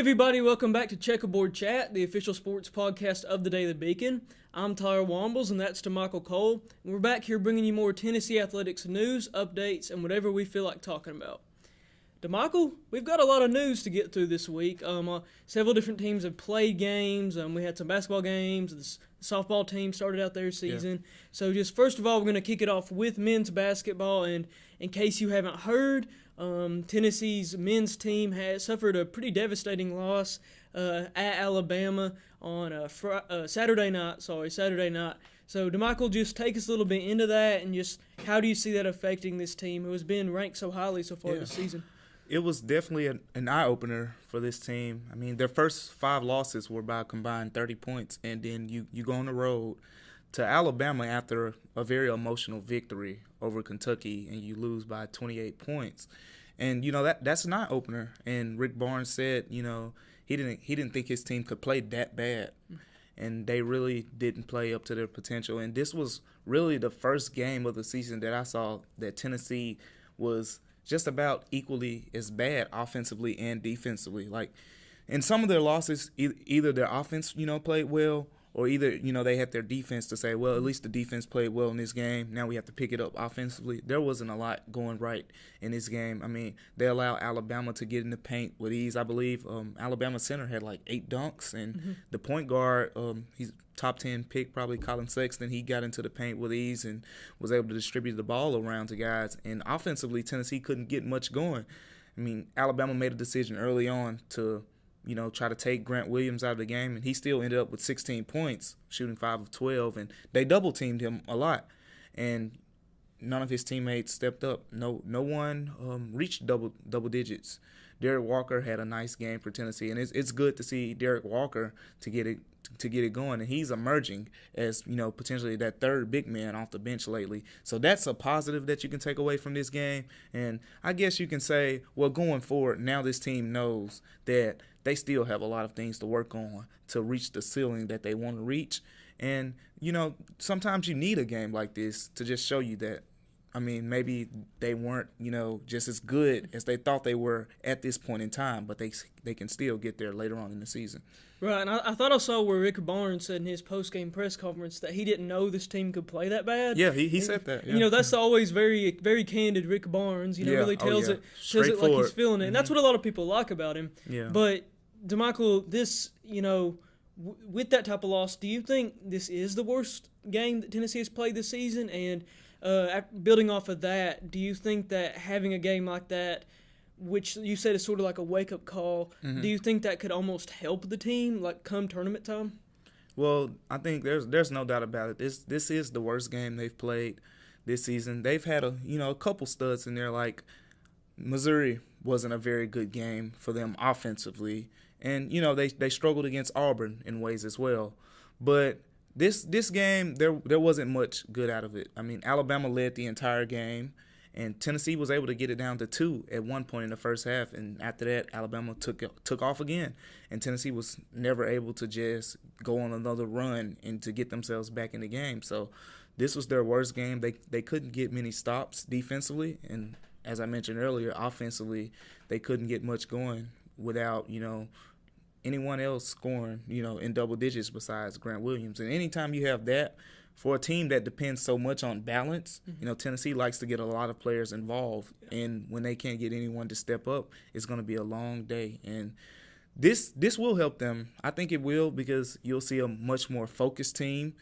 everybody, welcome back to Checkerboard Chat, the official sports podcast of the Daily Beacon. I'm Tyler Wombles, and that's Damichael Cole. And we're back here bringing you more Tennessee athletics news, updates, and whatever we feel like talking about. Damichael, we've got a lot of news to get through this week. Several different teams have played games. We had some basketball games. The softball team started out their season. Yeah. So just first of all, we're going to kick it off with men's basketball. And in case you haven't heard, Tennessee's men's team has suffered a pretty devastating loss at Alabama on Saturday night. So Damichael, just take us a little bit into that, and just how do you see that affecting this team who has been ranked so highly so far this season? It was definitely an eye-opener for this team. I mean, their first 5 losses were by a combined 30 points, and then you go on the road to Alabama after a very emotional victory over Kentucky, and you lose by 28 points. And, that's an eye-opener. And Rick Barnes said, he didn't think his team could play that bad. And they really didn't play up to their potential. And this was really the first game of the season that I saw that Tennessee was just about equally as bad offensively and defensively. Like, in some of their losses, either their offense, played well, or either, they had their defense to say, well, at least the defense played well in this game. Now we have to pick it up offensively. There wasn't a lot going right in this game. I mean, they allowed Alabama to get in the paint with ease, I believe. Alabama center had like 8 dunks, and the point guard, he's top 10 pick, probably Colin Sexton. He got into the paint with ease and was able to distribute the ball around to guys. And offensively, Tennessee couldn't get much going. I mean, Alabama made a decision early on to try to take Grant Williams out of the game, and he still ended up with 16 points, shooting 5 of 12, and they double-teamed him a lot. And none of his teammates stepped up. No one reached double digits. Derek Walker had a nice game for Tennessee, and it's good to see Derek Walker to get it going, and he's emerging as potentially that third big man off the bench lately. So that's a positive that you can take away from this game. And I guess you can say, well, going forward, now this team knows that they still have a lot of things to work on to reach the ceiling that they want to reach. And sometimes you need a game like this to just show you that. I mean, maybe they weren't, just as good as they thought they were at this point in time, but they can still get there later on in the season. Right, and I thought I saw where Rick Barnes said in his post-game press conference that he didn't know this team could play that bad. Yeah, he said that. Yeah. That's always very, very candid Rick Barnes. Really tells it like he's feeling it, and that's what a lot of people like about him. Yeah. But Damichael, this, with that type of loss, do you think this is the worst game that Tennessee has played this season? And building off of that, do you think that having a game like that, which you said is sort of like a wake-up call, do you think that could almost help the team, like, come tournament time? Well, I think there's no doubt about it. This is the worst game they've played this season. They've had a couple studs in there. Like, Missouri wasn't a very good game for them offensively, and they struggled against Auburn in ways as well. But This game, there wasn't much good out of it. I mean, Alabama led the entire game, and Tennessee was able to get it down to 2 at one point in the first half. And after that, Alabama took off again, and Tennessee was never able to just go on another run and to get themselves back in the game. So this was their worst game. They couldn't get many stops defensively, and as I mentioned earlier, offensively, they couldn't get much going without anyone else scoring, in double digits besides Grant Williams. And anytime you have that, for a team that depends so much on balance, Tennessee likes to get a lot of players involved. And when they can't get anyone to step up, it's going to be a long day. And this will help them. I think it will, because you'll see a much more focused team.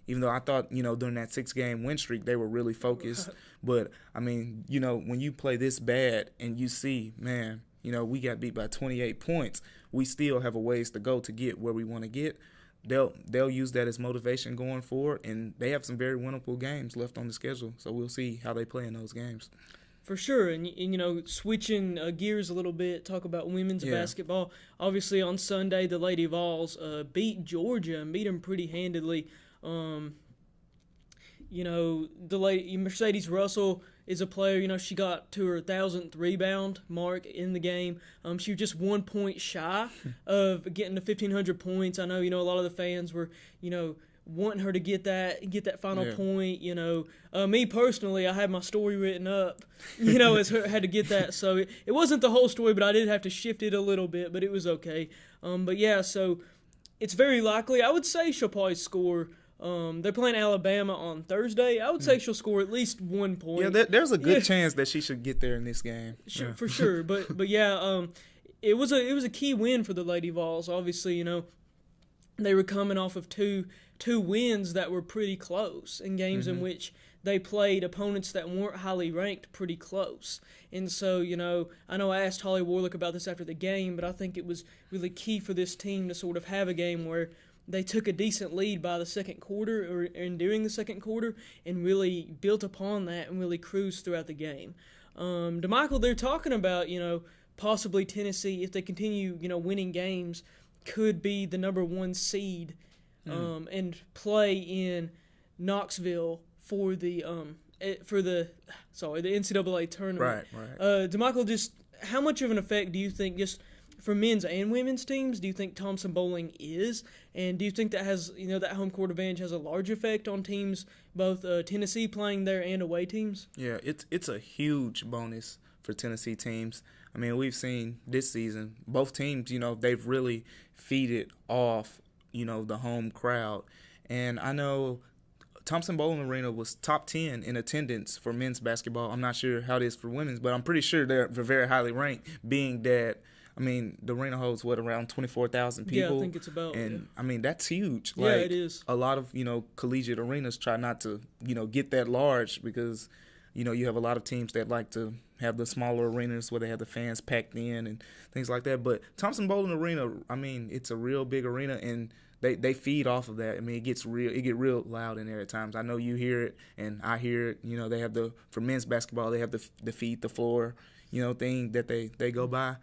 Even though I thought, during that 6-game win streak, they were really focused. But, I mean, when you play this bad and you see, man, we got beat by 28 points. We still have a ways to go to get where we want to get. They'll use that as motivation going forward, and they have some very winnable games left on the schedule. So we'll see how they play in those games. For sure, and switching gears a little bit, talk about women's basketball. Obviously, on Sunday, the Lady Vols beat Georgia and beat them pretty handedly. The lady Mercedes Russell is a player. She got to her 1,000th rebound mark in the game. She was just 1 point shy of getting to 1,500 points. I know, a lot of the fans were, wanting her to get that final Yeah. point. Me personally, I had my story written up, as her had to get that. So it wasn't the whole story, but I did have to shift it a little bit, but it was okay. But yeah, so it's very likely. I would say she'll probably score. They're playing Alabama on Thursday. I would say she'll score at least 1 point. Yeah, there's a good chance that she should get there in this game. Sure, Yeah. for sure. But yeah, it was a key win for the Lady Vols. Obviously, they were coming off of two wins that were pretty close in games in which they played opponents that weren't highly ranked pretty close. And so, I know I asked Holly Warlick about this after the game, but I think it was really key for this team to sort of have a game where they took a decent lead by the second quarter and during the second quarter and really built upon that and really cruised throughout the game. Damichael, they're talking about, possibly Tennessee, if they continue, winning games, could be the number 1 seed and play in Knoxville for the NCAA tournament. Right. Damichael, just how much of an effect do you think, just for men's and women's teams, do you think Thompson Bowling is? And do you think that has, that home court advantage has a large effect on teams, both Tennessee playing there and away teams? Yeah, it's a huge bonus for Tennessee teams. I mean, we've seen this season, both teams, they've really feeded off, the home crowd. And I know Thompson Bowling Arena was top 10 in attendance for men's basketball. I'm not sure how it is for women's, but I'm pretty sure they're very highly ranked, being that, the arena holds, around 24,000 people? Yeah, I think it's about. And, that's huge. Yeah, it is. A lot of, collegiate arenas try not to, get that large because, you have a lot of teams that like to have the smaller arenas where they have the fans packed in and things like that. But Thompson Bowling Arena, it's a real big arena, and they feed off of that. It gets real loud in there at times. I know you hear it, and I hear it. They have for men's basketball, they have the feed the floor, thing that they go by.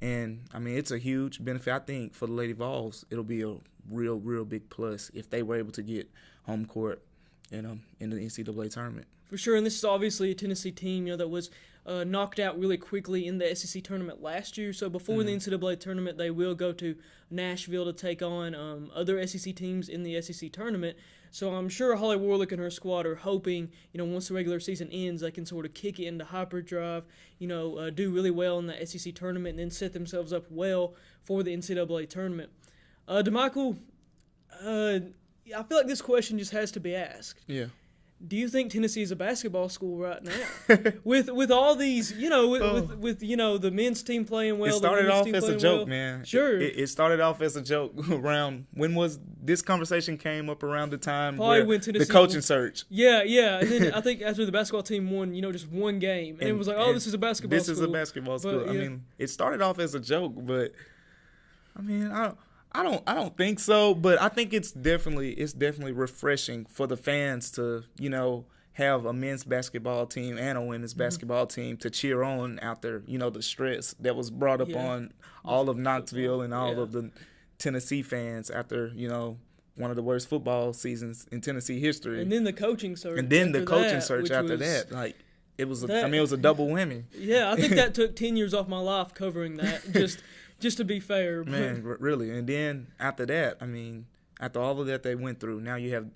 And, it's a huge benefit. I think for the Lady Vols, it'll be a real big plus if they were able to get home court in the NCAA tournament. For sure, and this is obviously a Tennessee team, that was knocked out really quickly in the SEC tournament last year. So before the NCAA tournament, they will go to Nashville to take on other SEC teams in the SEC tournament. So I'm sure Holly Warlick and her squad are hoping, once the regular season ends, they can sort of kick it into hyperdrive, do really well in the SEC tournament and then set themselves up well for the NCAA tournament. Damichael, I feel like this question just has to be asked. Yeah. Do you think Tennessee is a basketball school right now? with all these, with the men's team playing well, it started the women's off team as a playing joke, well. man. Sure, it started off as a joke around when was this conversation came up around the time probably where when Tennessee the coaching search. Yeah, and then I think after the basketball team won, just one game, and it was like, oh, this is a basketball school. This is a basketball school. But, yeah. It started off as a joke, but I don't think so, but I think it's definitely refreshing for the fans to, have a men's basketball team and a women's basketball team to cheer on after, the stress that was brought up on all of Knoxville and all of the Tennessee fans after, one of the worst football seasons in Tennessee history. And then the coaching search. After that, like it was it was a double whammy. Yeah, I think that took 10 years off my life covering that. Just to be fair. Man, really. And then after that, after all of that they went through, now you have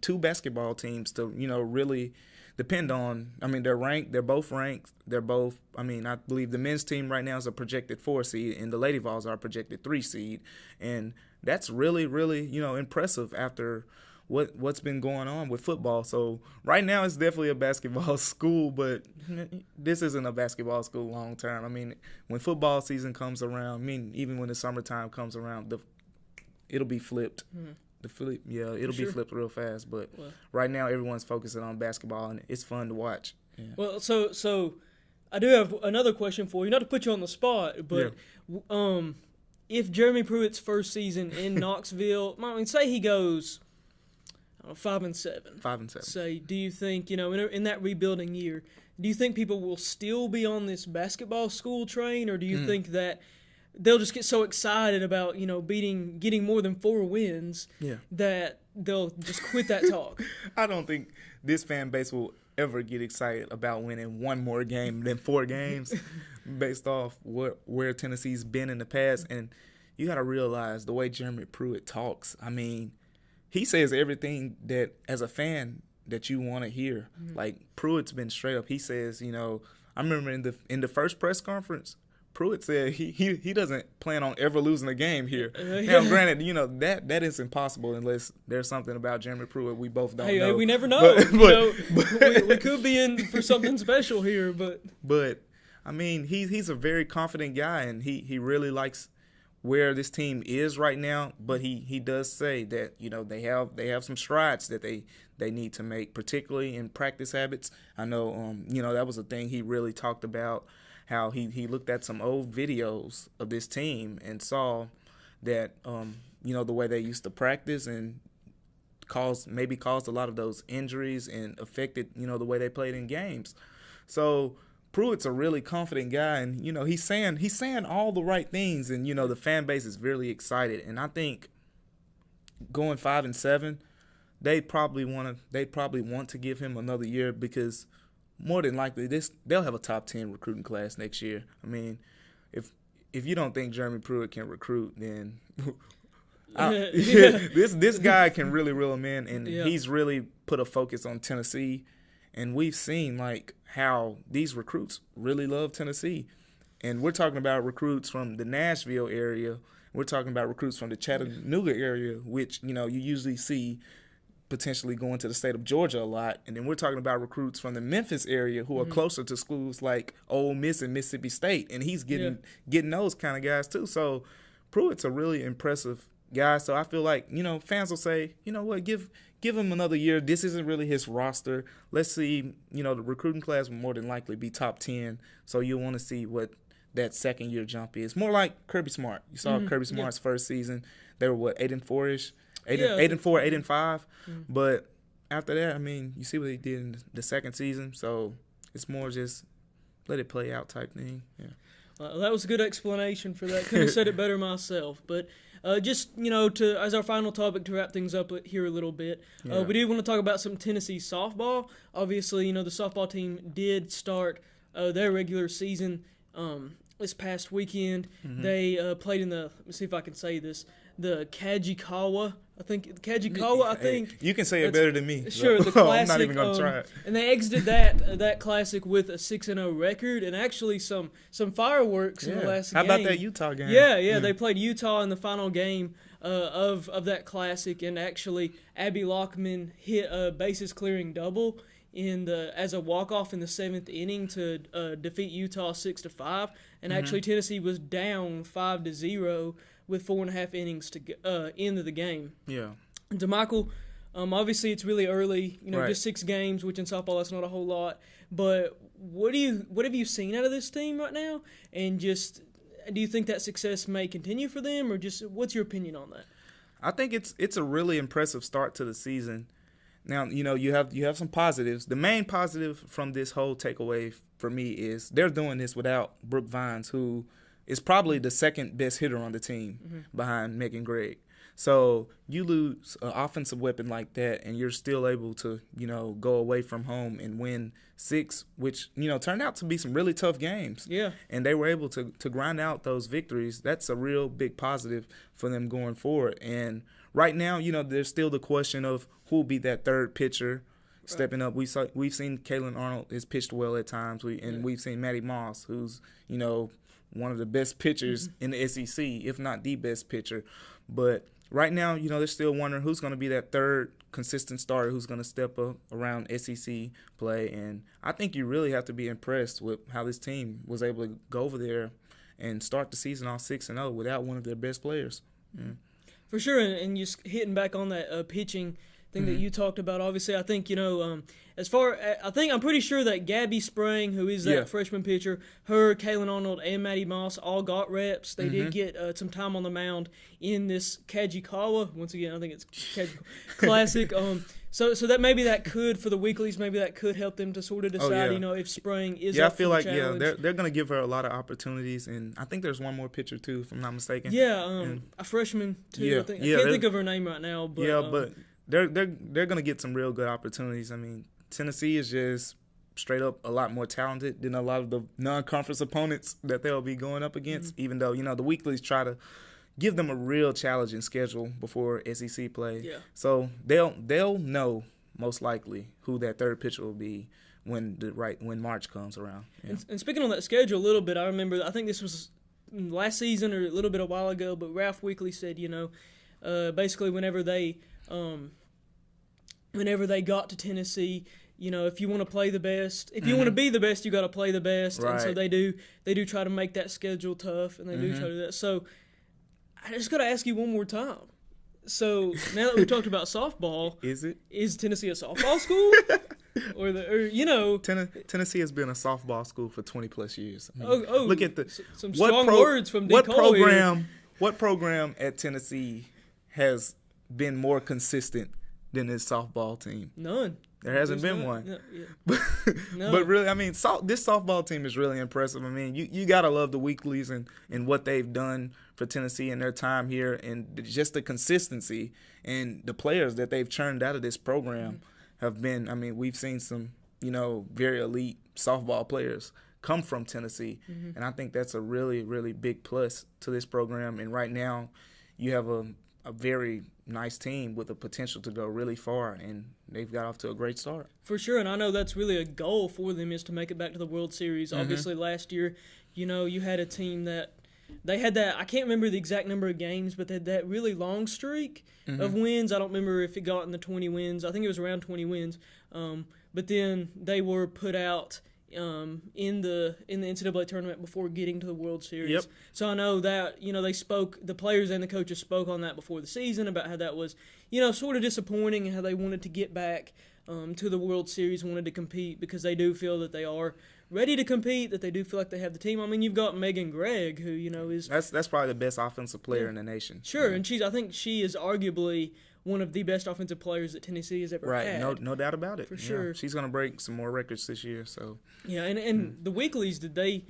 two basketball teams to, really depend on. They're ranked. They're both ranked. They're both, I believe the men's team right now is a projected 4 seed, and the Lady Vols are a projected 3 seed. And that's really, really, impressive after what's been going on with football. So right now it's definitely a basketball school, but this isn't a basketball school long term. When football season comes around, even when the summertime comes around, it'll be flipped. It'll be flipped real fast. But right now everyone's focusing on basketball, and it's fun to watch. Yeah. Well, so I do have another question for you, not to put you on the spot, but if Jeremy Pruitt's first season in Knoxville, say he goes 5-7. 5-7. Say, do you think, in that rebuilding year, do you think people will still be on this basketball school train, or do you think that they'll just get so excited about, getting more than 4 wins that they'll just quit that talk? I don't think this fan base will ever get excited about winning one more game than 4 games based off where Tennessee's been in the past. And you got to realize the way Jeremy Pruitt talks, he says everything that as a fan that you want to hear. Like Pruitt's been straight up. He says, I remember in the first press conference, Pruitt said he doesn't plan on ever losing a game here. Now, granted, that is impossible unless there's something about Jeremy Pruitt we both don't know. Hey, we never know. We could be in for something special here, but I mean, he's a very confident guy, and he really likes where this team is right now. But he does say that they have some strides that they need to make, particularly in practice habits. I know that was a thing he really talked about. How he looked at some old videos of this team and saw that the way they used to practice and caused a lot of those injuries and affected the way they played in games. So Pruitt's a really confident guy, and he's saying all the right things, and the fan base is really excited. And I think going 5-7, they probably want to give him another year, because more than likely they'll have a top 10 recruiting class next year. I mean, if you don't think Jeremy Pruitt can recruit, then this guy can really reel him in, and he's really put a focus on Tennessee. And we've seen how these recruits really love Tennessee. And we're talking about recruits from the Nashville area. We're talking about recruits from the Chattanooga area, which you usually see potentially going to the state of Georgia a lot. And then we're talking about recruits from the Memphis area who are closer to schools like Ole Miss and Mississippi State, and he's getting those kind of guys too. So Pruitt's a really impressive guy. So I feel like fans will say, what, give him another year. This isn't really his roster. Let's see. The recruiting class will more than likely be top 10. So you'll want to see what that second year jump is. More like Kirby Smart. You saw Kirby Smart's first season. They were 8-4-ish. 8-4, 8-5, but after that, I mean, you see what he did in the second season. So it's more just let it play out type thing. Yeah. Well, that was a good explanation for that. Couldn't have said it better myself. But just as our final topic to wrap things up here a little bit, we did want to talk about some Tennessee softball. Obviously, the softball team did start their regular season this past weekend. They played in let me see if I can say this, the Kajikawa. I think you can say it better than me. Sure, so the classic. I'm not even gonna try it. And they exited that classic with a 6-0 record, and actually some fireworks in the last game. How about that Utah game? Yeah. They played Utah in the final game of that classic, and actually Abby Lockman hit a bases clearing double as a walk-off in the 7th inning to defeat Utah 6-5, and actually Tennessee was down 5-0 with 4.5 innings to end of the game. Yeah. Damichael, obviously it's really early, right. Just 6 games, which in softball that's not a whole lot. But what have you seen out of this team right now? And just do you think that success may continue for them, or just what's your opinion on that? I think it's a really impressive start to the season. Now, you have some positives. The main positive from this whole takeaway for me is they're doing this without Brooke Vines, who is probably the second best hitter on the team behind Megan Gregg. So you lose an offensive weapon like that, and you're still able to, go away from home and win 6, which, turned out to be some really tough games. Yeah. And they were able to grind out those victories. That's a real big positive for them going forward. And right now, there's still the question of who will be that third pitcher stepping up. We've seen Kaylin Arnold has pitched well at times, we've seen Maddie Moss, who's, one of the best pitchers in the SEC, if not the best pitcher. But right now, they're still wondering who's going to be that third consistent starter who's going to step up around SEC play. And I think you really have to be impressed with how this team was able to go over there and start the season off 6-0 without one of their best players. Yeah. For sure, and just hitting back on that pitching thing that you talked about. Obviously, I think I'm pretty sure that Gabby Sprang, who is that freshman pitcher, her, Kaylin Arnold, and Maddie Moss all got reps. They did get some time on the mound in this Kajikawa. Once again, I think it's Kajikawa Classic. So that maybe that could, for the weeklies, maybe that could help them to sort of decide, if Sprang is up for the challenge. They're going to give her a lot of opportunities, and I think there's one more pitcher too, if I'm not mistaken. Yeah, a freshman too. I can't think of her name right now, but but they're going to get some real good opportunities. I mean, Tennessee is just straight up a lot more talented than a lot of the non-conference opponents that they'll be going up against. Even though the weeklies try to give them a real challenging schedule before SEC play. Yeah. So they'll know most likely who that third pitcher will be when March comes around. Yeah. And speaking on that schedule a little bit, I remember I think this was last season or a little bit a while ago, but Ralph Weekly said, basically whenever they got to Tennessee, if you want to play the best, if you want to be the best, you got to play the best. Right. And so they do try to make that schedule tough, and they do try to do that. So I just got to ask you one more time. So now that we've talked about softball, is Tennessee a softball school? Tennessee has been a softball school for 20 plus years. I mean, look at some strong words from D. Cole here. What program at Tennessee has been more consistent than this softball team? None. There hasn't been one. No, yeah. But really, I mean, this softball team is really impressive. I mean, you got to love the Weeklies and what they've done for Tennessee in their time here, and just the consistency and the players that they've churned out of this program have been, I mean, we've seen some, very elite softball players come from Tennessee, and I think that's a really, really big plus to this program. And right now, you have a very nice team with the potential to go really far, and they've got off to a great start. For sure, and I know that's really a goal for them is to make it back to the World Series. Obviously, last year, you had a team that they had that, I can't remember the exact number of games, but they had that really long streak of wins. I don't remember if it got in the 20 wins. I think it was around 20 wins. But then they were put out in the NCAA tournament before getting to the World Series. Yep. So I know that, the players and the coaches spoke on that before the season about how that was, sort of disappointing and how they wanted to get back to the World Series, wanted to compete because they do feel that they are ready to compete, that they do feel like they have the team. I mean, you've got Megan Gregg, who, is... That's probably the best offensive player in the nation. Sure, and I think she is arguably one of the best offensive players that Tennessee has ever had. Right, no doubt about it. For sure. She's going to break some more records this year. So yeah, and the Weeklies, they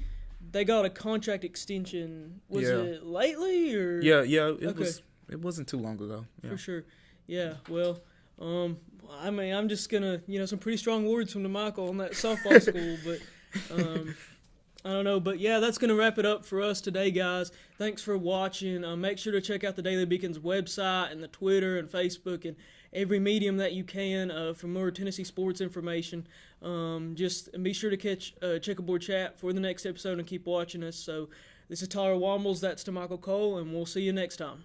got a contract extension, was it lately? Or it wasn't too long ago. Yeah. For sure. Yeah, well... I mean, I'm just going to, some pretty strong words from Damichael on that softball school, but I don't know. But, yeah, that's going to wrap it up for us today, guys. Thanks for watching. Make sure to check out the Daily Beacon's website and the Twitter and Facebook and every medium that you can for more Tennessee sports information. Just be sure to catch Checkerboard Chat for the next episode and keep watching us. So this is Tyler Wombles, that's Damichael Cole, and we'll see you next time.